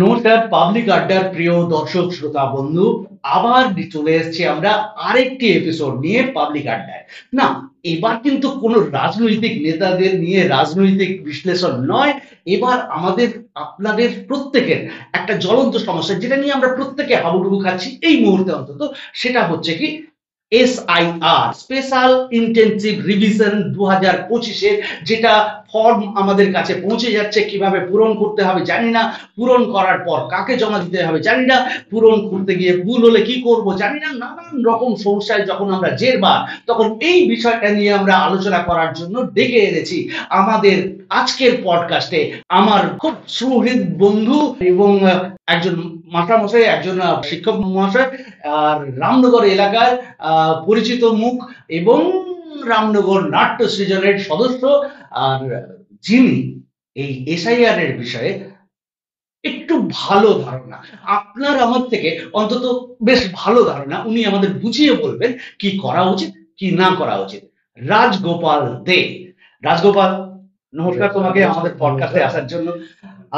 নমস্কার পাবলিক আড্ডার প্রিয় দর্শক শ্রোতা বন্ধু, আবার চলে এসেছি আমরা আরেকটি এপিসোড নিয়ে পাবলিক আড্ডায়। না, এবার কিন্তু কোনো রাজনৈতিক নেতাদের নিয়ে রাজনৈতিক বিশ্লেষণ নয়। এবার আমাদের আপনাদের প্রত্যেকের একটা জ্বলন্ত সমস্যা, যেটা নিয়ে আমরা প্রত্যেকে হাবুডুবু খাচ্ছি এই মুহূর্তে অন্তত, সেটা হচ্ছে কি এসআইআর, স্পেশাল ইন্টেনসিভ রিভিশন 2025-এর যেটা ফর্ম আমাদের কাছে পৌঁছে যাচ্ছে। কিভাবে পূরণ করতে হবে জানি না, পূরণ করার পর কাকে জমা দিতে হবে জানি না, পূরণ করতে গিয়ে ভুল হলে কি করব জানি না, নানান রকম সমস্যায় যখন আমরা জেরবার, তখন এই বিষয়টা নিয়ে আমরা আলোচনা করার জন্য ডেকে এনেছি আমাদের আজকের পডকাস্টে আমার খুব সুহৃদ বন্ধু এবং একজন মাস্টারমশাই, একজন শিক্ষক মহাশয়, আর রামনগর এলাকার পরিচিত মুখ এবং রামনগর নাট্য সৃজনের সদস্য, আর যিনি এই এসআইআর এর বিষয়ে একটু ভালো ধারণা, আপনার আমার থেকে অন্তত বেশ ভালো ধারণা, উনি আমাদের বুঝিয়ে বলবেন কি করা উচিত কি না করা উচিত। রাজগোপাল দে। রাজগোপাল, নমস্কার তোমাকে আমাদের পডকাস্টে আসার জন্য।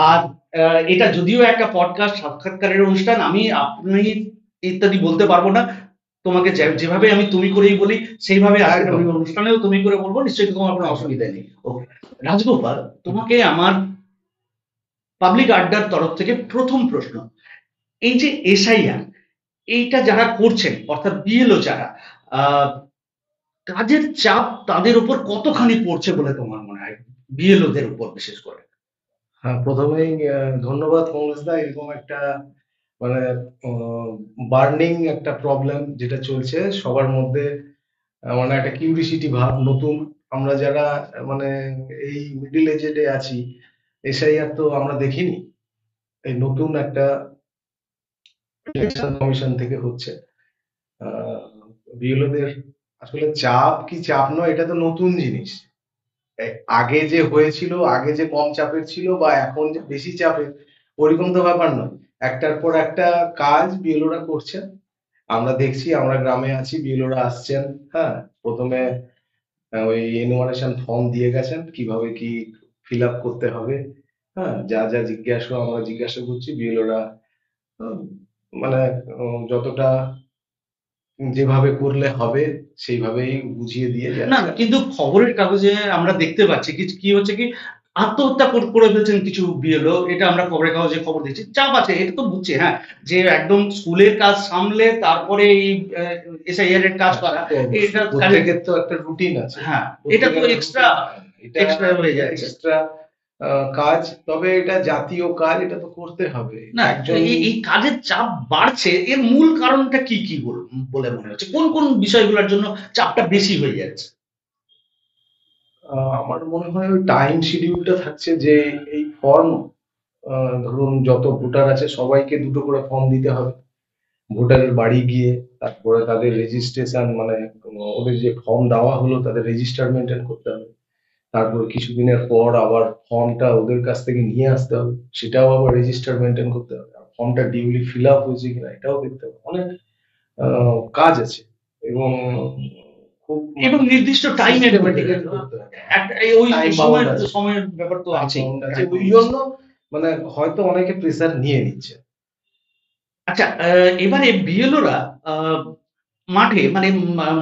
আর এটা যদিও একটা পডকাস্ট সাক্ষাৎকারের অনুষ্ঠান, আমি আপনি ইত্যাদি বলতে পারবো না। তোমাকে যেভাবে আমি তুমি করেই বলি সেইভাবে আজকের ওই অনুষ্ঠানেও তুমি করে বলবো, নিশ্চয়ই তোমার কোনো অসুবিধা নেই। ওকে রাজগোপাল, তোমাকে আমার পাবলিক আড্ডার তরফ থেকে প্রথম প্রশ্ন, এই যে এসআইআর এইটা যারা করছেন, অর্থাৎ বিএলও যারা, আহ, কাজের চাপ তাদের উপর কতখানি পড়ছে বলে তোমার মনে হয়, বিএলওদের উপর বিশেষ করে? হ্যাঁ, প্রথমেই ধন্যবাদ কংগ্রেসদা। এরকম একটা মানে বার্নিং একটা প্রবলেম যেটা চলছে সবার মধ্যে, মানে একটা কিউরিসিটি ভাব। নতুন আমরা যারা মানে এই মিডিল এজে আছি, এসআইআর তো আমরা দেখিনি। এই নতুন একটা ইলেকশন কমিশন থেকে হচ্ছে। বিএলওদের আসলে চাপ কি চাপ নয়, এটা তো নতুন জিনিস। আগে যে হয়েছিল, আগে যে কম চাপের ছিল বা এখন যে বেশি চাপের, ওরকম তো ব্যাপার নয়। একটার পর একটা কাজ বিএলওরা করছেন। আমরা দেখছি, আমরা গ্রামে আছি, বিএলওরা আসছেন। হ্যাঁ, প্রথমে ওই এনুমারেশন ফর্ম দিয়ে গেছেন, কিভাবে কি ফিল আপ করতে হবে। হ্যাঁ, যা যা জিজ্ঞাসা আমরা জিজ্ঞাসা করছি, বিএলওরা মানে যতটা যেভাবে করলে হবে সেইভাবেই বুঝিয়ে দিয়ে না, যাচ্ছে। কিন্তু খবরের কাগজে আমরা দেখতে পাচ্ছি কি কি হচ্ছে কি, আত্মহত্যা করে ফেলছেন কিছু বিএলও, এটা আমরা খবরের কাগজে খবর দিচ্ছি। চাপ আছে, এটা তো বুঝছি, হ্যাঁ, যে একদম স্কুলের কাজ সামলে তারপরে এই এসআইআর এর কাজ করা, এটা কাজে, প্রত্যেকের তো একটা রুটিন আছে। হ্যাঁ, এটা তো এক্সট্রা এটা এক্সট্রা হয়ে যাচ্ছে। এক্সট্রা কাজ, তবে এটা জাতীয় কাজ, এটা তো করতে হবে। না, একজন এই কাজের চাপ বাড়ছে, এর মূল কারণটা কি কি বলে মনে হচ্ছে? কোন কোন বিষয়গুলোর জন্য চাপটা বেশি হয়ে যাচ্ছে? আমার মনে হয় ওই টাইম শিডিউলটা থাকছে, যে এই ফর্ম ধরুন যত ভোটার আছে সবাইকে দুটো করে ফর্ম দিতে হবে। ভোটারের বাড়ি গিয়ে তারপরে তাদের রেজিস্ট্রেশন, মানে ওদের যে ফর্ম দেওয়া হলো তাদের রেজিস্টার মেনটেন করতে হবে। তারপর কিছুদিনের পর আবার ফর্মটা ওদের কাছ থেকে নিয়ে আসতে হবে, সেটাও আবার রেজিস্টার মেনটেন করতে হবে। ফর্মটা ডিউলি ফিল আপ হয়েছে কিনা এটাও দেখতে হবে। অনেক কাজ আছে এবং খুব এবং নির্দিষ্ট টাইমের মধ্যে সিস্টেমেটিক্যালি করতে হবে। ওই টাইম সময়ের বাউন্ড আছে, সময়ের ব্যাপার তো আছেই। ওই জন্য মানে হয়তো অনেকে প্রেসার নিয়ে নিচ্ছে। আচ্ছা, এবারে বিএলওরা মাঠে মানে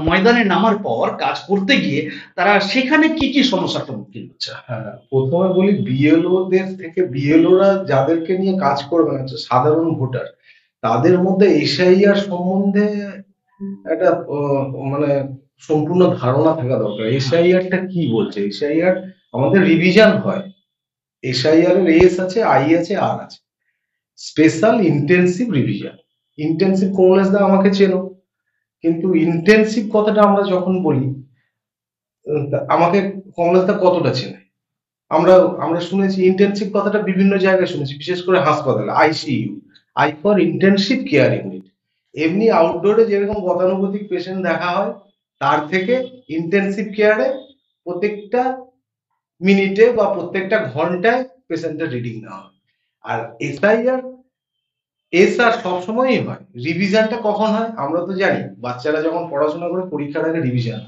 ময়দানে নামার পর কাজ করতে গিয়ে তারা সেখানে কি কি সমস্যার সম্মুখীন হচ্ছে? হ্যাঁ, প্রথমে বলি বিএলও দের থেকে, বিএলওরা যাদেরকে নিয়ে কাজ করবেন হচ্ছে সাধারণ ভোটার, তাদের মধ্যে এসআইআর সম্বন্ধে একটা মানে সম্পূর্ণ ধারণা থাকা দরকার। এসআইআরটা কি বলছে? এসআইআর আমাদের রিভিশন হয়। এসআইআর এর এস আছে, আই আছে, আর আছে। Special intensive revision. ইন্টেনসিভ কমলেশদা আমাকে চেনো, কিন্তু ইন্টেনসিভ কথাটা আমরা যখন বলি, আমাকে কমলেশদা কতটা চেনে? আমরা আমরা শুনেছি ইন্টেনসিভ কথাটা বিভিন্ন জায়গায় শুনেছি, বিশেষ করে হাসপাতালে, ICU, I for intensive care unit. এমনি আউটডোরে যেরকম গতানুগতিক পেশেন্ট দেখা হয়, তার থেকে ইন্টেনসিভ কেয়ারে প্রত্যেকটা মিনিটে বা প্রত্যেকটা ঘন্টায় পেশেন্টের রিডিং নেওয়া হয়। আর এসআইআর এস আর সবসময়ই হয়। রিভিশনটা কখন হয় আমরা তো জানি, বাচ্চারা যখন পড়াশোনা করে পরীক্ষার আগে রিভিশন।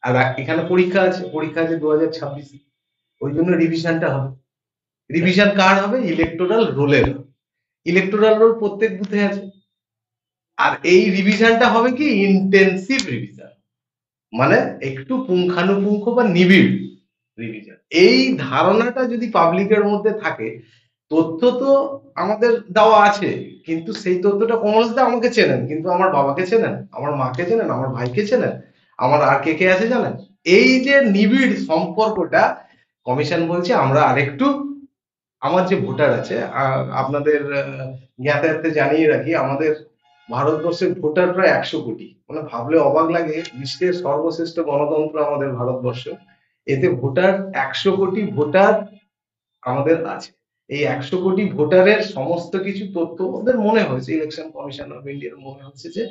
আর এখানে পরীক্ষা আছে, পরীক্ষা আছে 2026, ওই জন্য রিভিশনটা হবে। রিভিশন কার হবে? ইলেকটোরাল রোলের। ইলেকটোরাল রোল প্রত্যেক বুথে আছে। আর এই রিভিশনটা হবে কি ইন্টেন্সিভ রিভিশন, মানে একটু পুঙ্খানুপুঙ্খ বা নিবিড় রিভিশন। এই ধারণাটা যদি পাবলিকের মধ্যে থাকে, তথ্য তো আমাদের দেওয়া আছে, কিন্তু সেই তথ্যটা কমলদা আমাকে চেনেন, কিন্তু আমার বাবাকে চেনেন, আমার মাকে চেনেন, আমার ভাইকে চেনেন, আমার আর কে কে আছে জানেন? এই যে নিবিড় সম্পর্কটা, কমিশন বলছে আমরা আরেকটু, আমার যে ভোটার আছে, আপনাদের জ্ঞাতার্থে জানিয়ে রাখি, আমাদের ভারতবর্ষের ভোটার প্রায় 100 কোটি, মানে ভাবলে অবাক লাগে, বিশ্বের সর্বশ্রেষ্ঠ গণতন্ত্র আমাদের ভারতবর্ষ, এতে ভোটার 100 কোটি ভোটার আমাদের আছে। এই 100 কোটি ভোটারের সমস্ত কিছু তথ্য ওদের মনে হয়েছে, ইলেকশন কমিশন অফ ইন্ডিয়ার মনে হচ্ছে যে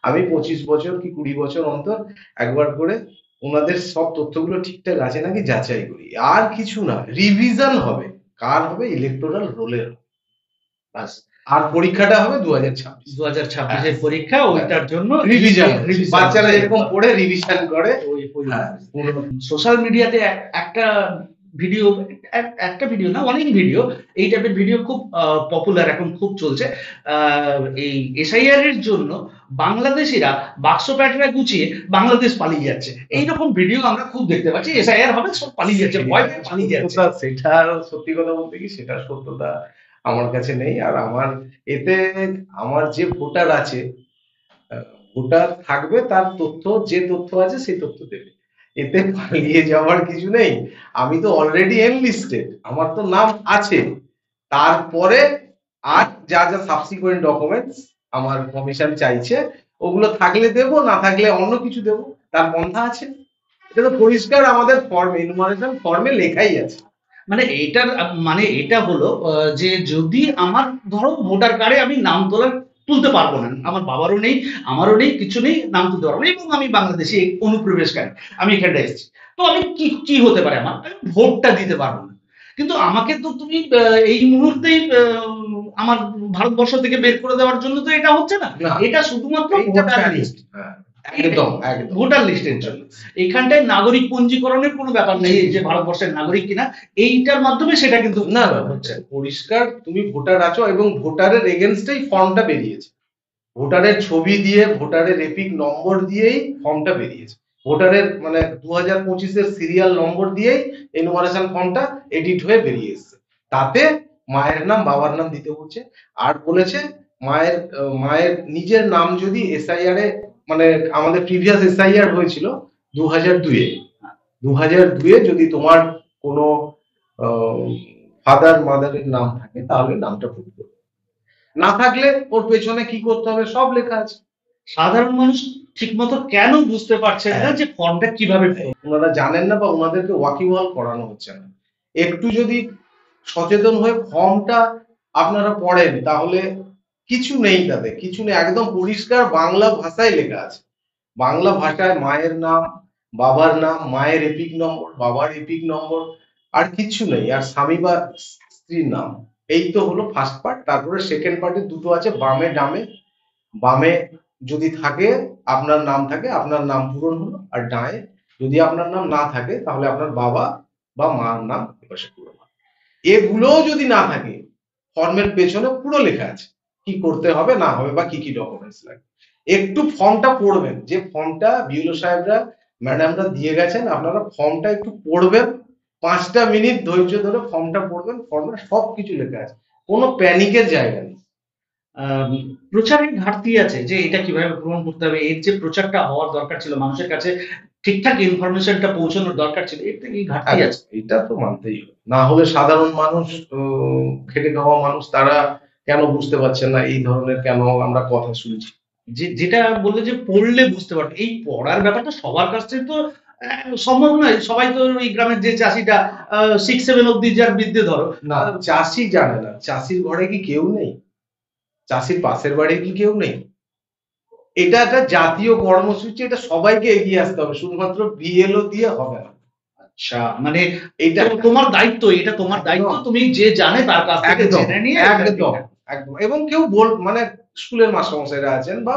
আমি 25 বছর কি 20 বছর অন্তর একবার করে ওনাদের সব তথ্যগুলো ঠিকঠাক আছে নাকি যাচাই করি। আর কিছু না, রিভিশন হবে। কার হবে? ইলেকটোরাল রোলের। বাস। আর পরীক্ষাটা হবে 2026। 2026-এর পরীক্ষা, ওইটার জন্য রিভিশন, revision বাচ্চারা হচ্ছে। যেরকম পড়ে রিভিশন করে। হ্যাঁ, সোশ্যাল মিডিয়াতে একটা ভিডিও, একটা ভিডিও না, অনেক ভিডিও, এই টাইপের ভিডিও খুব পপুলার, এখন খুব চলছে। এই এসআইআর এর জন্য বাংলাদেশিরা বাক্স প্যাটরা গুছিয়ে বাংলাদেশ পালিয়ে যাচ্ছে, এইরকম ভিডিও আমরা খুব দেখতে পাচ্ছি। এসআইআর হবে, সব পালিয়ে যাচ্ছে, ভয় পেয়ে পালিয়ে যাচ্ছে। সেটা সত্যি কথা বলতে কি, সেটা সত্যতা আমার কাছে নেই। আর আমার এতে, আমার যে ভোটার আছে, ভোটার থাকবে, তার তথ্য, যে তথ্য আছে সেই তথ্য দেবে, এতে পালিয়ে যাওয়ার কিছু নেই। আমি তো অলরেডি এনলিস্টেড, আমার তো নাম আছে। তারপরে আর যা যা সাবসিকুয়েন্ট ডকুমেন্টস আমার কমিশন চাইছে, ওগুলো থাকলে দেব, না থাকলে অন্য কিছু দেব, তার পন্থা আছে। এটা তো পরিষ্কার আমাদের ফর্মে, ইনফরমেশন ফর্মে লেখাই আছে। মানে এইটার মানে এটা হলো যে যদি আমার, ধরো ভোটার কার্ডে আমি নাম তুলতে পারবো না, আমার বাবারও নেই, আমারও নেই, কিছু নেই, নাম তুলতে পারবো না, এবং আমি বাংলাদেশি অনুপ্রবেশকারী, আমি এখানটা এসেছি, তো আমি কি কি হতে পারে, আমার আমি ভোটটা দিতে পারবো না। কিন্তু আমাকে তো তুমি এই মুহূর্তেই আমার ভারতবর্ষ থেকে বের করে দেওয়ার জন্য তো এটা হচ্ছে না, না, এটা শুধুমাত্র এইটা ভোটার প্যানিক। লিস্ট, একদম একদম ভোটার লিস্টের জন্য। এখানটায় নাগরিক পঞ্জীকরণের কোনো ব্যাপার নেই যে ভারতবর্ষের নাগরিক কিনা, এইটার মাধ্যমে সেটা কিন্তু না হচ্ছে পরিষ্কার, তুমি ভোটার আছো, এবং ভোটারের এগেনস্টেই ফর্মটা বেরিয়েছে, ভোটারের ছবি দিয়ে, ভোটারের এপিক নম্বর দিয়েই ফর্মটা বেরিয়েছে, ভোটারের মানে 2025-এর সিরিয়াল নম্বর দিয়েই এনুমারেশন ফর্মটা এডিট হয়ে বেরিয়ে এসেছে। তাতে মায়ের নাম, বাবার নাম দিতে বলছে। আর বলেছে মায়ের নিজের নাম যদি এসআইআর এ, মানে আমাদের প্রিভিয়াস এসআইআর হয়েছিল 2002-এ, 2002-এ যদি তোমার কোনো ফাদার মাদারের নাম থাকে, তাহলে নামটা ভুল করবে, না থাকলে ওর পেছনে কি করতে হবে সব লেখা আছে। সাধারণ মানুষ ঠিকমতো কেন বুঝতে পারছেন না যে ফর্মটা কিভাবে ওনারা জানেন না, বা ওনাদেরকে ওয়াকিবহাল করানো হচ্ছে না। একটু যদি সচেতন হয়ে ফর্মটা আপনারা পড়েন, তাহলে কিছু নেই, তাতে কিছু নেই, একদম পরিষ্কার বাংলা ভাষায় লেখা আছে, বাংলা ভাষায় মায়ের নাম, বাবার নাম, মায়ের এপিক নম্বর, বাবার এপিক নম্বর, আর কিছু নেই। আর স্বামী বা স্ত্রীর নাম, এই তো হলো ফার্স্ট পার্ট। তারপরে সেকেন্ড পার্টে দুটো আছে, বামে ডামে। বামে যদি থাকে, আপনার নাম থাকে, আপনার নাম পূরণ হলো, আর ডায়ে যদি আপনার নাম না থাকে, তাহলে আপনার বাবা বা মার নাম এপাশে পূরণ হবে। এগুলোও যদি না থাকে, ফর্মের পেছনে পুরো লেখা আছে কি করতে হবে না হবে, বা কি কি ডকুমেন্টস লাগে। একটু ফর্মটা পড়বেন, যে ফর্মটা বিএলও সাহেবরা, ম্যাডামরা দিয়ে গেছেন, আপনারা ফর্মটা একটু পড়বেন, 5টা মিনিট ধৈর্য ধরে ফর্মটা পড়বেন, ফর্মে সবকিছু লেখা আছে, কোনো প্যানিকের জায়গা নেই। প্রচারের ঘাটতি আছে, যে এটা কিভাবে পূরণ করতে হবে, এর যে প্রচারটা হওয়ার দরকার ছিল, মানুষের কাছে ঠিকঠাক ইনফরমেশনটা পৌঁছানোর দরকার ছিল, এর থেকে ঘাটতি আছে। এটা তো মানতেই হবে, না হলে সাধারণ মানুষ, খেটে খাওয়া মানুষ, তারা কেন বুঝতে পারছেন না এই ধরনের কেন আমরা কথা শুনছি। যেটা বললে যে পড়লে বুঝতে পারবে, এই পড়ার ব্যাপারটা সবার কাছ থেকে তো সম্ভব নয়। সবাই তো এই গ্রামের যে চাষিটা 6-7 অব্দি যার বিদ্যে, ধরো না, চাষি জানে না, চাষির ঘরে কি কেউ নেই? চাষির পাশের বাড়ি কি কেউ নেই? এটা একটা জাতীয় কর্মসূচি, এটা সবাইকে এগিয়ে আসতে হবে, শুধুমাত্র বিএলও দিয়ে হবে না। আচ্ছা, মানে এটা তোমার দায়িত্ব, এটা তোমার দায়িত্ব, তুমি যে জানে তার কাছ থেকে জেনে নিয়ে একদম একদম। এবং কেউ মানে স্কুলের মাস্টারমশাইরা আছেন, বা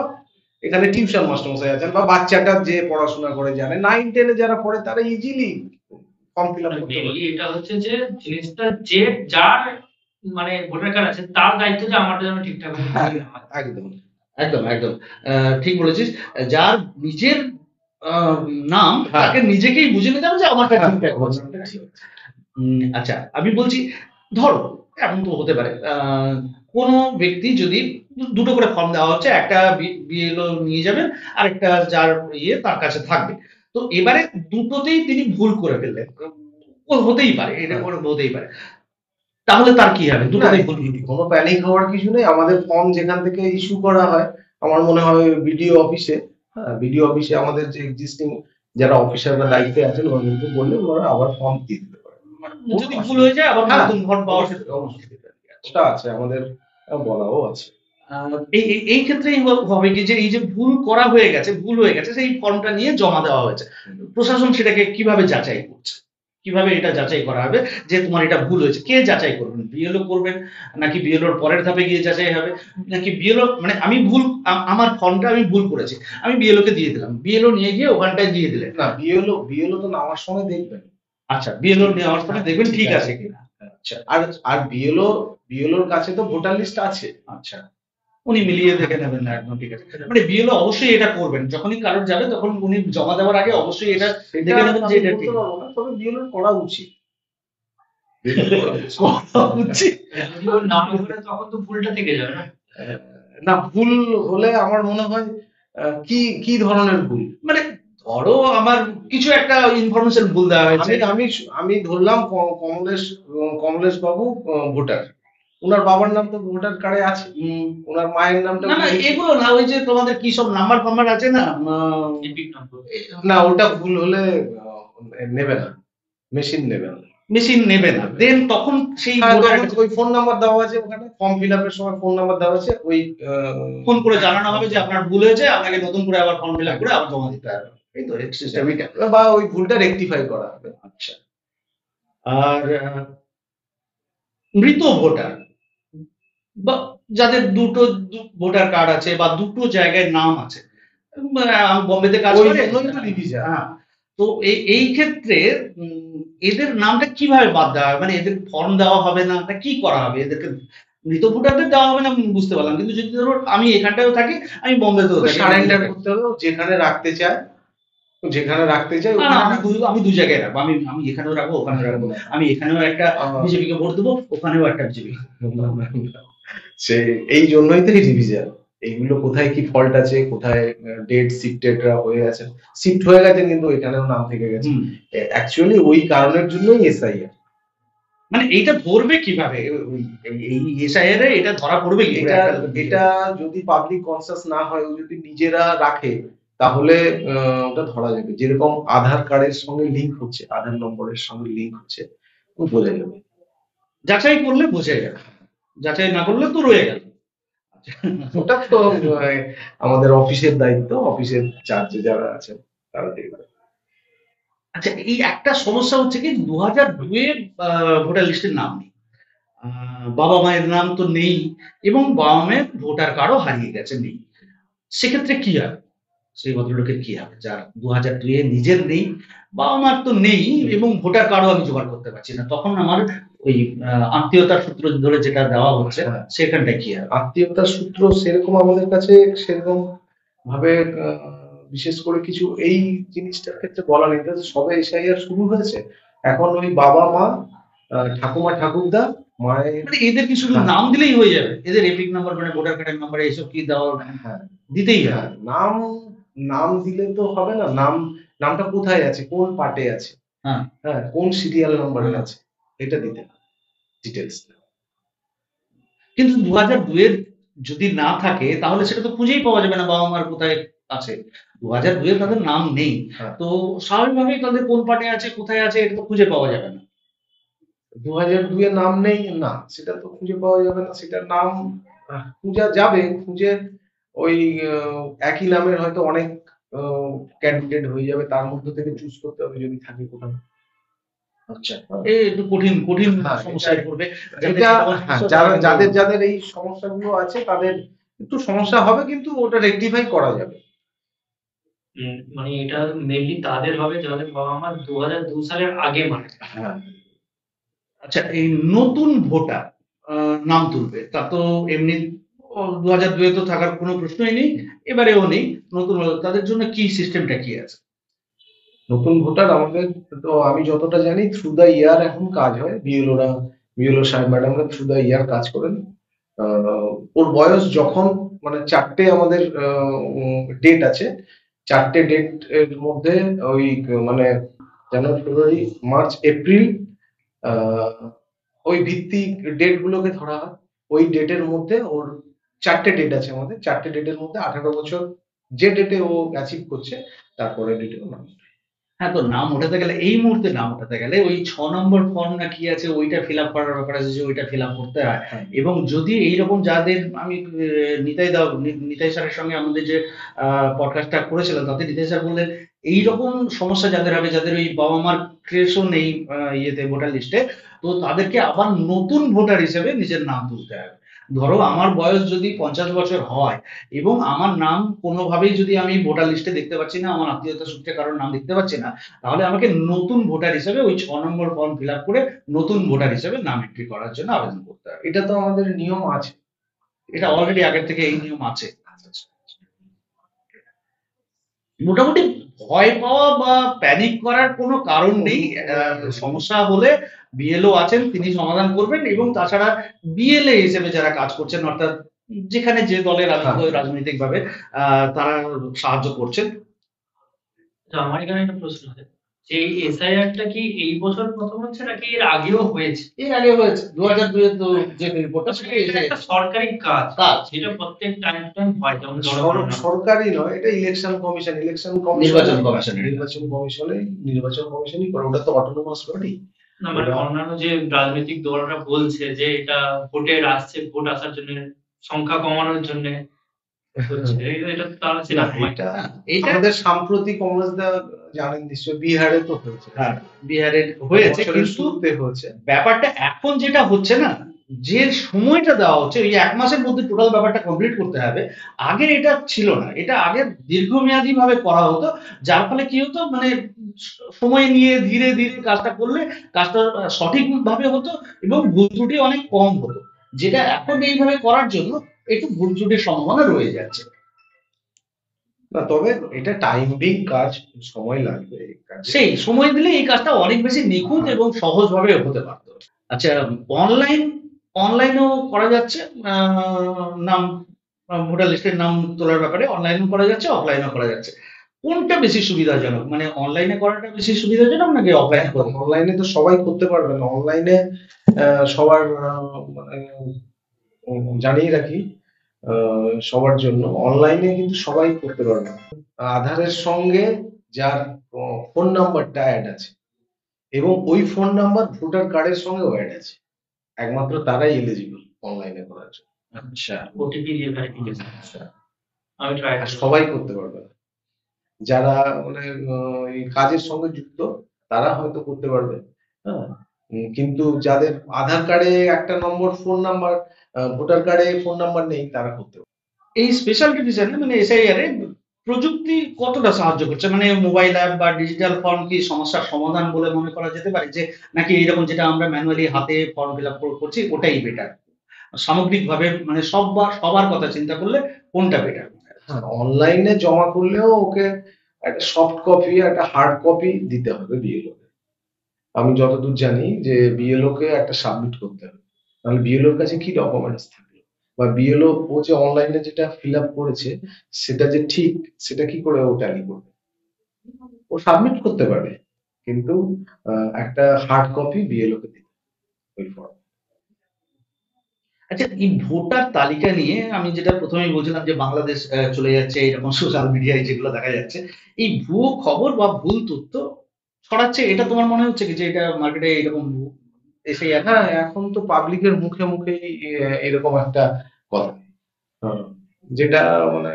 এখানে টিউশন মাস্টারমশাই আছেন, বা বাচ্চাটা যে পড়াশোনা করে জানে, 9-10-এ যারা পড়ে, তারা ইজিলি ফর্ম ফিল আপ করতে পারে। এটা হচ্ছে যে জিনিসটা যে যার মানে ভোটার কার্ড আছে তার দায়িত্ব যে আমারটা যেন ঠিকঠাক হ্যাঁ, হয়। একদম। একদম একদম ঠিক বলেছিস। যার নিজের আহ, নাম হ্যাঁ। তাকে নিজেকেই বুঝে নিতে হবে যে আমারটা হ্যাঁ, ঠিকঠাক হচ্ছে। ঠিক আছে। আচ্ছা, আমি বলছি, ধরো এমন তো হতে পারে কোনো ব্যক্তি যদি দুটো করে ফর্ম দেওয়া হচ্ছে, একটা বিএলও নিয়ে যাবেন আর একটা যার ইয়ে তার কাছে থাকবে। তো এবারে দুটোতেই তিনি ভুল করে ফেললেন, ও হতেই পারে, এটা হ্যাঁ। ওরকম হতেই পারে, তাহলে তার কি হবে? না, দুটোতেই ভুল। কোনো প্যানিক হওয়ার কিছু নেই। আমাদের ফর্ম যেখান থেকে ইস্যু করা হয়, আমার মনে হয় বিডিও অফিসে, হ্যাঁ, বিডিও অফিসে আমাদের যে এক্সিস্টিং যারা অফিসাররা দায়িত্বে আছেন ওনাদেরকে বললে ওনারা আবার ফর্ম দিয়ে দিতে পারে। যদি ভুল হয়ে যায় আবার হ্যাঁ, নতুন ফর্ম পাওয়ার অবশ্যই, ক্ষেত্রে অবশ্যই। ওটা আছে আমাদের, বলাও আছে। এই ক্ষেত্রেই হবে কি, যে এই যে ভুল হয়ে গেছে সেই ফর্মটা নিয়ে জমা দেওয়া হয়েছে, প্রশাসন সেটাকে কিভাবে যাচাই করছে? কিভাবে এটা যাচাই করা হবে যে তোমার এটা ভুল হয়েছে? কে যাচাই করবেন? বিএলও করবেন, নাকি বিএলওর পরের ধাপে গিয়ে যাচাই হবে, নাকি বিএলও মানে আমি আমার ফর্মটা আমি ভুল করেছি, আমি বিএলও কে দিয়ে দিলাম, বিএলও নিয়ে গিয়ে ওখানটায় দিয়ে দিলেন? না, বিএলও তো নামার সময় দেখবেন। আচ্ছা, বিএলও নেওয়ার পরে দেখবেন ঠিক আছে কিনা। আচ্ছা আর আর বিএলওর কাছে তো ভোটার লিস্ট আছে। আচ্ছা, উনি মিলিয়ে দেখে নেবেন না, একদম ঠিক আছে। মানে বিএলও অবশ্যই এটা করবেন, যখনই কারোর যাবে তখন উনি জমা দেওয়ার আগে অবশ্যই এটা সেটা দেখে নেবেন যে আমি এটা বলতে ঠিক পারবো না, তবে বিএলওর করা উচিত। করা উচিত। যদি ওর নাম করে তখন তো ভুলটা থেকে যাবে না। না, ভুল হলে আমার মনে হয় কি কি ধরনের ভুল? মানে ধরো আমার কিছু একটা ইনফরমেশন ভুল দেওয়া হয়েছে। আমি ধরলাম কমলেশ বাবু ভোটার, ওনার বাবার নাম তো ভোটার কার্ডে আছে, ওনার মায়ের নামটা না না, এগুলো না, ওই যে তোমাদের কি সব নাম্বার ফাম্বার আছে না, এপিক নম্বর। না, ওটা ভুল হলে নেবে না, মেশিন নেবে না। মেশিন নেবে না, দেন তখন সেই হ্যাঁ, ভোটার তখন ওই ফোন নাম্বার দেওয়া আছে, ওখানে ফর্ম ফিল আপের সময় ফোন নাম্বার দেওয়া আছে, ওই ফোন করে জানানো হবে যে আপনার ভুল হয়েছে, আপনাকে নতুন করে আবার ফর্ম ফিল আপ করে আবার জমা দিতে হবে। এই তো সিস্টেম এটা। বা ওই ভুলটা রেকটিফাই করা হবে। আচ্ছা, আর মৃত ভোটার বা যাদের দুটো ভোটার কার্ড আছে বা দুটো জায়গায় নাম আছে, আমি বোম্বেতে কাজ ওই করি। জন্যই তো রিভিশন। হ্যাঁ, তো এই ক্ষেত্রে এদের নামটা কিভাবে বাদ দেওয়া হবে? মানে এদের ফর্ম দেওয়া হবে না, তা কি করা হবে? এদেরকে মৃত ভোটারদের দেওয়া হবে না, বুঝতে পারলাম, কিন্তু যদি ধরো আমি এখানটাও থাকি, আমি বোম্বেতেও থাকি, সারেন্ডার করতে হবে, যেখানে রাখতে চায় না না, আমি দু জায়গায় রাখবো, আমি আমি এখানেও রাখবো ওখানেও রাখবো, আমি এখানেও একটা বিজেপি কে ভোট দেবো, ওখানেও একটা বিজেপি। সে এই জন্যই তো রিভিশন। এইগুলো কোথায় কি ফল্ট আছে, কোথায় ডেট শিফটেডরা হয়ে আছে, শিফট হয়ে গেছে কিন্তু এখানেও নাম থেকে গেছে, অ্যাকচুয়ালি ওই কারণের জন্যই এসআইআর। মানে এইটা ধরবে কিভাবে? এই এসআইআর এ এটা ধরা পড়বে কি? এটা যদি পাবলিক কনসাস না হয়, ও যদি নিজেরা রাখে, তাহলে ওটা ধরা যাবে। যেরকম আধার কার্ডের সঙ্গে লিংক হচ্ছে, আধার নম্বরের সঙ্গে লিংক হচ্ছে, ও বোঝা যাবে। যাচাই করলে বোঝা যাবে, যাচাই না করলে তো রয়ে গেল। ওটা তো আমাদের অফিসের দায়িত্ব, অফিসের চার্জে যারা আছেন তারা দেখবে। আচ্ছা, এই একটা সমস্যা হচ্ছে কি, 2002 ভোটার লিস্টের নাম নেই, বাবা মায়ের নাম তো নেই, এবং বাবা মায়ের ভোটার কার্ডও হারিয়ে গেছে, নেই। সেক্ষেত্রে কি হবে? সেই ভদ্রলোকের কি হবে যার 2002 নিজের নেই, বাবা মার তো নেই, এবং ভোটার কার্ডও আমি জোগাড় করতে পারছি না, তখন আমার ওই আত্মীয়তার সূত্র ধরে যেটা দেওয়া হচ্ছে সেখানটা কি হবে? আত্মীয়তার সূত্র সেরকম আমাদের কাছে সেরকম ভাবে বিশেষ করে কিছু এই জিনিসটার ক্ষেত্রে বলা নেই, সবে এসআইআর শুরু হয়েছে, এখন ওই বাবা মা, ঠাকুমা ঠাকুরদা, মায়ের, মানে এদের কি শুধু নাম দিলেই হয়ে যাবে? এদের এপিক নাম্বার মানে ভোটার কার্ডের নাম্বার এইসব কি দেওয়া? হ্যাঁ, দিতেই হবে? নাম নাম দিলে তো হবে না, নামটা কোথায় আছে, কোন পার্টে আছে, হ্যাঁ, কোন সিরিয়াল নাম্বারে আছে, এটা দিতে হবে ডিটেলস। কিন্তু 2002 যদি না থাকে তাহলে সেটা তো খুঁজেই পাওয়া যাবে না বাবা মার কোথায় আছে। 2002 তাদের নাম নেই, তো স্বাভাবিকভাবেই তাদের কোন পার্টে আছে কোথায় আছে এটা তো খুঁজে পাওয়া যাবে না। 2002 নাম নেই না, সেটা তো খুঁজে পাওয়া যাবে না, সেটার নাম খুঁজে যাবে, খুঁজে ওই একই নামের হয়তো অনেক ক্যান্ডিডেট হয়ে যাবে, তার মধ্যে থেকে চুজ করতে হবে যদি থাকে কোথাও। আচ্ছা, এই একটু কঠিন কঠিন সমস্যায় পড়বে। এটা যাদের যাদের এই সমস্যাগুলো আছে তাদের একটু সমস্যা হবে, কিন্তু ওটা রেকটিফাই করা যাবে। মানে এটা মেনলি তাদের হবে যাদের বাবা মা 2002 সালের আগে মানে। আচ্ছা, এই নতুন ভোটার নাম তুলবে, তা তো এমনি 2002 তো থাকার কোনো প্রশ্নই নেই, এবারেও নেই। নতুন তাদের জন্য কি সিস্টেমটা কি আছে? নতুন ভোটার আমাদের, তো আমি যতটা জানি থ্রু দ্য ইয়ার এখন কাজ হয়, বিএলও সাহেব ম্যাডামরা থ্রু দ্য ইয়ার কাজ করেন। ওর বয়স যখন, মানে চারটে আমাদের ডেট আছে, চারটে ডেট এর মধ্যে ওই মানে জানুয়ারি, ফেব্রুয়ারি, মার্চ, এপ্রিল, আহ, ওই ভিত্তিক ডেট গুলোকে ধরা হয়। ওই ডেটের মধ্যে ওর চারটে ডেট আছে, আমাদের চারটে ডেটের মধ্যে 18 বছর যে ডেটে ও অ্যাচিভ করছে, তারপরে ডেটে ও নাম। হ্যাঁ, তো নাম ওঠাতে গেলে, এই মুহূর্তে নাম ওঠাতে গেলে ওই 6 নম্বর ফর্ম না কি আছে ওইটা ফিল আপ করার ব্যাপার আছে, যে ওইটা ফিল আপ করতে হয়। হ্যাঁ, এবং যদি এইরকম যাদের আমি নিতাই স্যারের সঙ্গে আমাদের যে পডকাস্টটা করেছিলাম, তাতে নিতাই স্যার বললেন এইরকম সমস্যা যাদের হবে, যাদের ওই বাবা মার ক্রেশও নেই ইয়েতে ভোটার লিস্টে, তো তাদেরকে আবার নতুন ভোটার হিসেবে নিজের নাম তুলতে হবে। ধরো আমার বয়স যদি 50 বছর হয় এবং আমার নাম কোনোভাবেই যদি আমি ভোটার লিস্টে দেখতে পাচ্ছি না, আমার আত্মীয়তা সূত্রে কারোর নাম দেখতে পাচ্ছি না, তাহলে আমাকে নতুন ভোটার হিসেবে ওই 6 নম্বর ফর্ম ফিল আপ করে নতুন ভোটার হিসেবে নাম এন্ট্রি করার জন্য আবেদন করতে হবে। এটা তো আমাদের নিয়ম আছে। এটা অলরেডি আগের থেকে এই নিয়ম আছে। মোটামুটি ভয় পাওয়া বা প্যানিক করার কোনো কারণ নেই। সমস্যা হলে বিএলও আছেন, তিনি সমাধান করবেন। এবং তাছাড়া বিএলএ হিসেবে যারা কাজ করছেন, অর্থাৎ যেখানে যে দলের রাজনৈতিক ভাবে তারা সাহায্য করছেন। তো আমার এখানে একটা প্রশ্ন আছে, যে এই এসআইআরটা কি এই বছর প্রথম হচ্ছে নাকি এর আগেও হয়েছে? এর আগে হয়েছে 2002 তো যে রিপোর্টটা আসলে এটা একটা সরকারি কাজ, কাজ যেটা প্রত্যেক টাইম টাইম হয়, যেমন সরকারি নয়, এটা ইলেকশন কমিশন, নির্বাচন কমিশন। নির্বাচন কমিশনই করে, ওটা তো অটোনোমাস বডি। না, মানে অন্যান্য যে রাজনৈতিক দলরা বলছে যে এটা ভোটের আসছে, ভোট আসার জন্য, সংখ্যা কমানোর জন্য হচ্ছে, এটা তারা সেটা হয়। এটা আমাদের সাম্প্রতিক কংগ্রেসদা জানেন নিশ্চয়ই, বিহারে তো হয়েছে। হ্যাঁ, বিহারে হয়েছে, বছরের কিন্তু শুরুতে হয়েছে। ব্যাপারটা এখন যেটা হচ্ছে না, যে সময়টা দেওয়া হচ্ছে ওই 1 মাসের মধ্যে টোটাল ব্যাপারটা কমপ্লিট করতে হবে, আগে এটা ছিল না। এটা আগে দীর্ঘমেয়াদী ভাবে করা হতো, যার ফলে কি হতো, মানে সময় নিয়ে ধীরে ধীরে কাজটা করলে কাজটা সঠিক ভাবে হতো এবং ভুল ত্রুটি অনেক কম হতো। যেটা এখন এইভাবে করার জন্য একটু ভুল ত্রুটির সম্ভাবনা রয়ে যাচ্ছে। না, তবে এটা টাইম বিগ কাজ, সময় লাগবে এই কাজে। সেই সময় দিলে এই কাজটা অনেক বেশি নিখুঁত এবং সহজভাবে হতে পারতো। আচ্ছা, অনলাইনেও করা যাচ্ছে। নাম ভোটার লিস্টের নাম তোলার ব্যাপারে অনলাইনেও করা যাচ্ছে, অফলাইনেও করা যাচ্ছে। কোনটা বেশি সুবিধাজনক, মানে অনলাইনে করাটা বেশি সুবিধাজনক নাকি অফলাইনে করা? অনলাইনে তো সবাই করতে পারবে না। অনলাইনে সবার মানে জানিয়ে রাখি সবার জন্য, অনলাইনে কিন্তু সবাই করতে পারবে না। আধারের সঙ্গে যার ফোন নাম্বারটা অ্যাড আছে এবং ওই ফোন নাম্বার ভোটার কার্ডের সঙ্গে অ্যাড আছে, একমাত্র তারাই এলিজিবল অনলাইনে করার জন্য। আচ্ছা, ওটিপি দিয়ে ভেরিফিকেশন। আমি ট্রাই আর সবাই করতে পারবে না। যারা মানে এই কাজের সঙ্গে যুক্ত তারা হয়তো করতে পারবে, হ্যাঁ। কিন্তু যাদের আধার কার্ডে একটা নম্বর ফোন নাম্বার, ভোটার কার্ডে ফোন নাম্বার নেই, তারা করতে পারবে। এই স্পেশাল ডিভিশনে মানে এসআইআর এ প্রযুক্তি কতটা সাহায্য করছে? মানে মোবাইল অ্যাপ বা ডিজিটাল ফর্ম কি সমস্যার সমাধান বলে মনে করা যেতে পারে, যে নাকি এইরকম যেটা আমরা ম্যানুয়ালি হাতে ফর্ম ফিল আপ করছি ওটাই বেটার? সামগ্রিকভাবে মানে সবার কথা চিন্তা করলে কোনটা বেটার? হ্যাঁ, অনলাইনে জমা করলেও ওকে একটা সফট কপি, একটা হার্ড কপি দিতে হবে বিএলও কে। আমি যতদূর জানি যে বিএলও কে একটা সাবমিট করতে হবে, তাহলে বিএলও এর কাছে কি ডকুমেন্টস থাকলো, বা বিএলও ও যে অনলাইনে যেটা ফিল আপ করেছে সেটা যে ঠিক, সেটা কি করে ও ট্যালি করবে? ও সাবমিট করতে পারে, কিন্তু একটা হার্ড কপি বিএলও কে দিতে হবে, ওই ফর্ম। আচ্ছা, এই ভোটার তালিকা নিয়ে আমি যেটা প্রথমেই বলছিলাম যে বাংলাদেশ চলে যাচ্ছে এরকম সোশ্যাল মিডিয়ায় যেগুলো দেখা যাচ্ছে, এই ভুয়ো খবর বা ভুল তথ্য ছড়াচ্ছে, এটা তোমার মনে হচ্ছে কি যে এটা মার্কেটে এরকম এসে হ্যাঁ, এখন তো পাবলিকের মুখে মুখেই এরকম একটা কথা, হ্যাঁ, যেটা মানে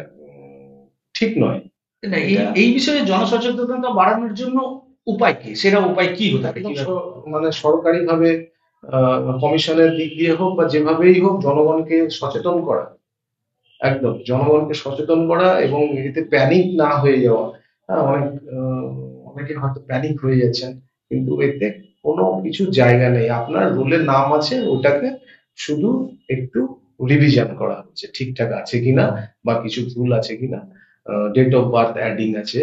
ঠিক নয়। না, এই এই বিষয়ে জনসচেতনতা বাড়ানোর জন্য উপায় কি? সেটা উপায় কি হতে পারে? একদম মানে সরকারি ভাবে কমিশনের দিক দিয়ে হোক বা যেভাবেই হোক, জনগণকে সচেতন করা, একদম জনগণকে সচেতন করা এবং এতে প্যানিক না হয়ে যাওয়া। হ্যাঁ, অনেকে হয়তো প্যানিক হয়ে যাচ্ছেন, কিন্তু এতে কোনো কিছু জায়গা নেই। আপনার রোলে নাম আছে, ওটাকে শুধু একটু রিভিশন করা হচ্ছে ঠিকঠাক আছে কিনা বা কিছু ভুল আছে কিনা, ডেট অফ বার্থ অ্যাডিং আছে,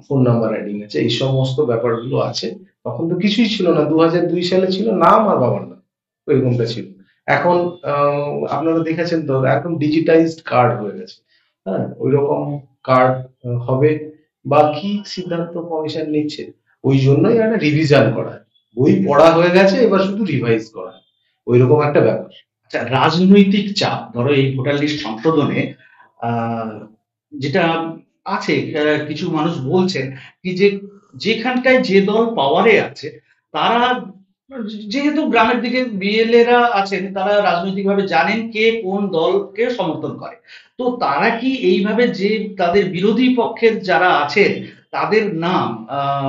ফোন নাম্বার অ্যাডিং আছে, এই সমস্ত ব্যাপারগুলো আছে। তখন তো কিছুই ছিল না, 2002 সালে ছিল নাম আর বাবার নাম, ওইরকমটা ছিল। এখন আপনারা দেখেছেন তো, এখন ডিজিটাইজড কার্ড হয়ে গেছে। হ্যাঁ, ওইরকম কার্ড হবে বা কি সিদ্ধান্ত কমিশন নিচ্ছে, ওই জন্যই একটা রিভিশন করা, বই পড়া হয়ে গেছে এবার শুধু রিভাইজ করা, ওইরকম একটা ব্যাপার। আচ্ছা, রাজনৈতিক চাপ ধরো এই ভোটার লিস্ট সংশোধনে আহ, যেটা আছে, কিছু মানুষ বলছেন কি যে যেখানটায় যে দল পাওয়ারে আছে তারা, যেহেতু গ্রামের দিকে বিএলএরা আছেন, তারা রাজনৈতিকভাবে জানেন কে কোন দলকে সমর্থন করে, তো তারা কি এইভাবে যে তাদের বিরোধী পক্ষের যারা আছেন তাদের নাম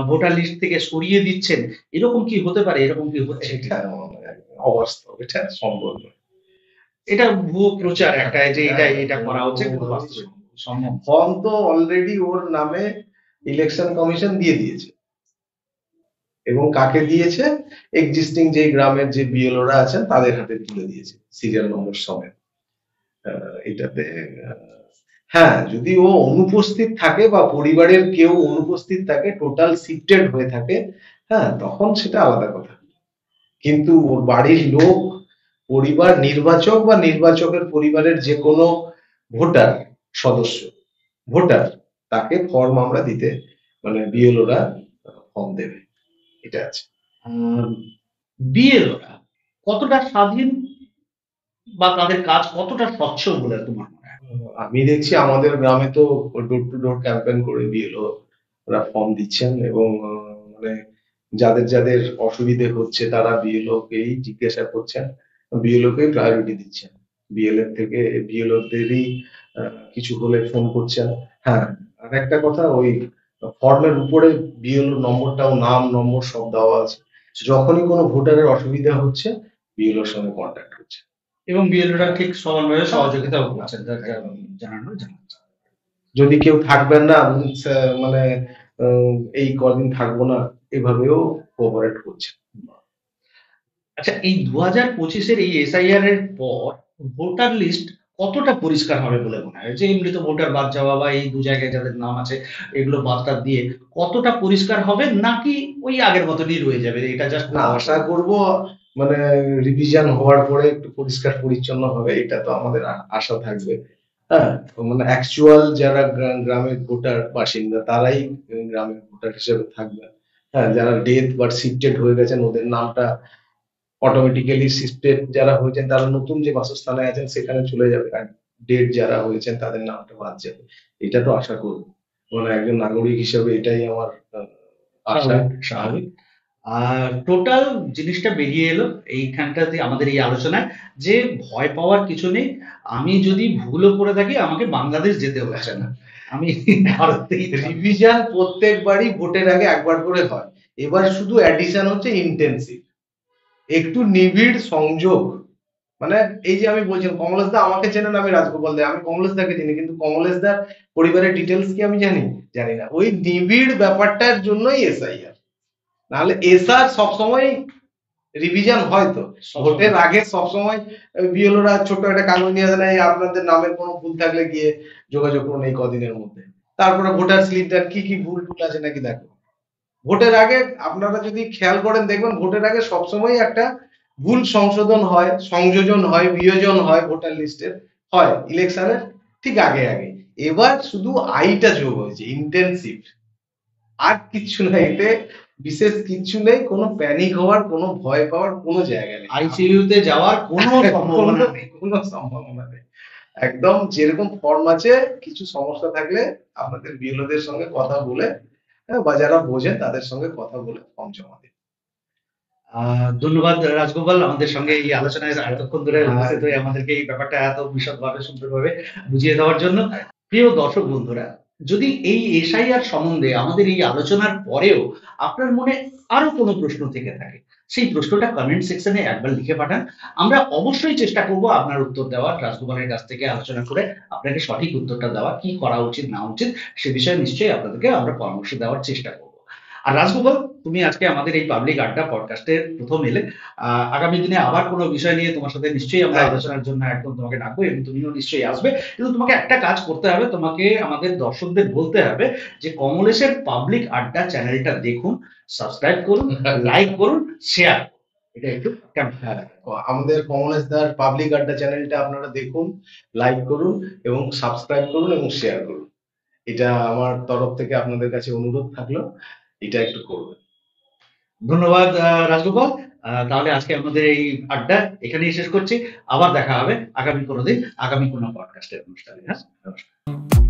ভোটার লিস্ট থেকে সরিয়ে দিচ্ছেন, এরকম কি হতে পারে? এরকম কি হচ্ছে? এটা অবাস্তব, এটা সম্ভব নয়। এটা ভুয়ো প্রচার একটা, যে এটা করা হচ্ছে, কিন্তু বাস্তবে সম্ভব। ফর্ম তো অলরেডি ওর নামে ইলেকশন কমিশন দিয়ে দিয়েছে, এবং কাকে দিয়েছে? এক্সিস্টিং যে গ্রামের যে বিএলওরা আছেন তাদের হাতে তুলে দিয়েছে সিরিয়াল নম্বর সমেত। এটাতে হ্যাঁ, যদি ও অনুপস্থিত থাকে বা পরিবারের কেউ অনুপস্থিত থাকে, টোটাল শিফটেড হয়ে থাকে, হ্যাঁ, তখন সেটা আলাদা কথা। কিন্তু ওর বাড়ির লোক, পরিবার, নির্বাচক বা নির্বাচকের পরিবারের যে কোনো ভোটার সদস্য, ভোটার, তাকে ফর্ম আমরা দিতে, মানে বিএলওরা ফর্ম দেবে, এটা আছে। বিএলওরা কতটা স্বাধীন বা তাদের কাজ কতটা স্বচ্ছ বলে তোমার মনে হয়? আমি দেখছি আমাদের গ্রামে তো ডোর টু ডোর ক্যাম্পেইন করে বিএলও রা ফর্ম দিচ্ছেন, এবং মানে যাদের যাদের অসুবিধে হচ্ছে তারা বিএলও কেই জিজ্ঞাসা করছেন, বিএলও কে প্রায়োরিটি দিচ্ছেন, বিএলএ থেকে বিএলও দেরই কিছু হলে ফোন করছেন। হ্যাঁ, আর একটা কথা, ওই ফর্মের উপরে বিএলও নম্বরটাও, নাম নম্বর সব দেওয়া আছে, যখনই কোনো ভোটারের অসুবিধা হচ্ছে বিএলওর সঙ্গে কন্ট্যাক্ট করছে। এবং বিএলওরা ঠিক সমানভাবে সহযোগিতাও করছেন, জানানো জানাচ্ছে। যদি কেউ থাকবেন না, মানে এই কদিন থাকবো না, এভাবেও কোঅপারেট করছে। আচ্ছা, এই 2025-এর এই এসআইআর এর পর ভোটার লিস্ট কতটা পরিষ্কার হবে বলে মনে হয়? যে এমনি তো ভোটার বাদ যাওয়া বা এই দু জায়গায় যাদের নাম আছে এগুলো বাদ টাদ দিয়ে কতটা পরিষ্কার হবে, নাকি ওই আগের মতনই রয়ে যাবে? এটা জাস্ট না, আশা করব মানে রিভিশন হওয়ার পরে একটু পরিষ্কার পরিচ্ছন্ন হবে, এটা তো আমাদের আশা থাকবে। হ্যাঁ, তো মানে অ্যাকচুয়াল যারা গ্রামের ভোটার বাসিন্দা তারাই গ্রামের ভোটার হিসেবে থাকবে। হ্যাঁ, যারা ডেথ বা শিফটেড হয়ে গেছেন ওদের নামটা অটোমেটিক্যালি, শিফটেড যারা হয়েছেন তারা নতুন যে বাসস্থানে আছেন সেখানে চলে যাবে, আর ডেট যারা হয়েছেন তাদের নামটা বাদ যাবে। এটা তো আশা করব, মানে একজন নাগরিক হিসেবে এটাই আমার আশা। স্বাভাবিক। আর টোটাল জিনিসটা বেরিয়ে এলো এইখানটাতে আমাদের এই আলোচনায়, যে ভয় পাওয়ার কিছু নেই। আমি যদি ভুলও করে থাকি আমাকে বাংলাদেশ যেতে হচ্ছে না, আমি ভারতেই থাকবো। রিভিশন প্রত্যেকবারই ভোটের আগে একবার করে হয়, এবার শুধু অ্যাডিশন হচ্ছে ইন্টেন্সিভ, একটু নিবিড় সংযোগ। মানে এই যে আমি বলছিলাম, কমলেশ দা আমাকে চেনেন, আমি রাজগোপাল দা, আমি কমলেশ দাকে চিনি, কিন্তু কমলেশ দার পরিবারের ডিটেলস কি আমি জানি? জানি না। ওই নিবিড় ব্যাপারটার জন্যই এসআইআর, নাহলে এসআর সবসময় রিভিশন হয় তো, ভোটের আগে সবসময় বিএলওরা ছোট একটা কাগজ নিয়ে আসে, এই আপনাদের নামের কোনো ভুল থাকলে গিয়ে যোগাযোগ করুন এই কদিনের মধ্যে, তারপরে ভোটার স্লিপটার কি কি ভুল টুল আছে নাকি দেখো। ভোটের আগে আপনারা যদি খেয়াল করেন দেখবেন, ভোটের আগে সবসময় একটা ভুল সংশোধন হয়, সংযোজন হয়, বিয়োজন হয়, ভোটার লিস্টের হয় ইলেকশনের ঠিক আগে আগে। এবার শুধু আইটা যোগ হয়েছে, ইন্টেন্সিভ, আর কিচ্ছু নাই, এতে বিশেষ কিচ্ছু নেই, কোনো প্যানিক হওয়ার, কোনো ভয় পাওয়ার কোনো জায়গা নেই, আইসিইউ তে যাওয়ার কোনো সম্ভাবনা নেই। কোনো সম্ভাবনা নেই। একদম যেরকম ফর্ম আছে, কিছু সমস্যা থাকলে আপনাদের বিএলওদের সঙ্গে কথা বলে, বা যারা বোঝেন তাদের সঙ্গে কথা বলে ফর্ম জমা দিন। ধন্যবাদ রাজগোপাল, আমাদের সঙ্গে এই আলোচনায় এতক্ষণ ধরে উপস্থিত হয়ে আমাদেরকে এই ব্যাপারটা এত বিশদভাবে সুন্দরভাবে বুঝিয়ে দেওয়ার জন্য। প্রিয় দর্শক বন্ধুরা, যদি এই এসআইআর সম্বন্ধে আমাদের এই আলোচনার পরেও আপনার মনে আরো কোনো প্রশ্ন থেকে থাকে, সেই প্রশ্নটা কমেন্ট সেকশনে একবার লিখে পাঠান। আমরা অবশ্যই চেষ্টা করব আপনার উত্তর দেওয়ার, রাজগোপালের কাছ থেকে আলোচনা করে আপনাকে সঠিক উত্তরটা দেওয়া, কি করা উচিত না উচিত সে বিষয়ে নিশ্চয়ই আপনাদেরকে আমরা পরামর্শ দেওয়ার চেষ্টা করব। আর রাজগোপাল, তুমি আজকে আমাদের এই পাবলিক আড্ডা পডকাস্টের প্রথম এলে। আগামী দিনে আবার কোনো বিষয় নিয়ে তোমার সাথে নিশ্চয়ই আমরা আলোচনার জন্য একদম তোমাকে ডাকবো, এবং তুমিও নিশ্চয়ই আসবে। কিন্তু তোমাকে একটা কাজ করতে হবে, তোমাকে আমাদের দর্শকদের বলতে হবে যে কমলেশের পাবলিক আড্ডা চ্যানেলটা দেখুন, সাবস্ক্রাইব করুন, লাইক করুন, শেয়ার। এটা একটু কেমন? হ্যাঁ, আমাদের কমলেশ দার পাবলিক আড্ডা চ্যানেলটা আপনারা দেখুন, লাইক করুন এবং সাবস্ক্রাইব করুন এবং শেয়ার করুন। এটা আমার তরফ থেকে আপনাদের কাছে অনুরোধ থাকলো, এটা একটু করবেন। ধন্যবাদ রাজগোপাল। তাহলে আজকে আমাদের এই আড্ডা এখানেই শেষ করছি। আবার দেখা হবে আগামী কোনো দিন, আগামী কোনো পডকাস্টের অনুষ্ঠানে। হ্যাঁ, নমস্কার।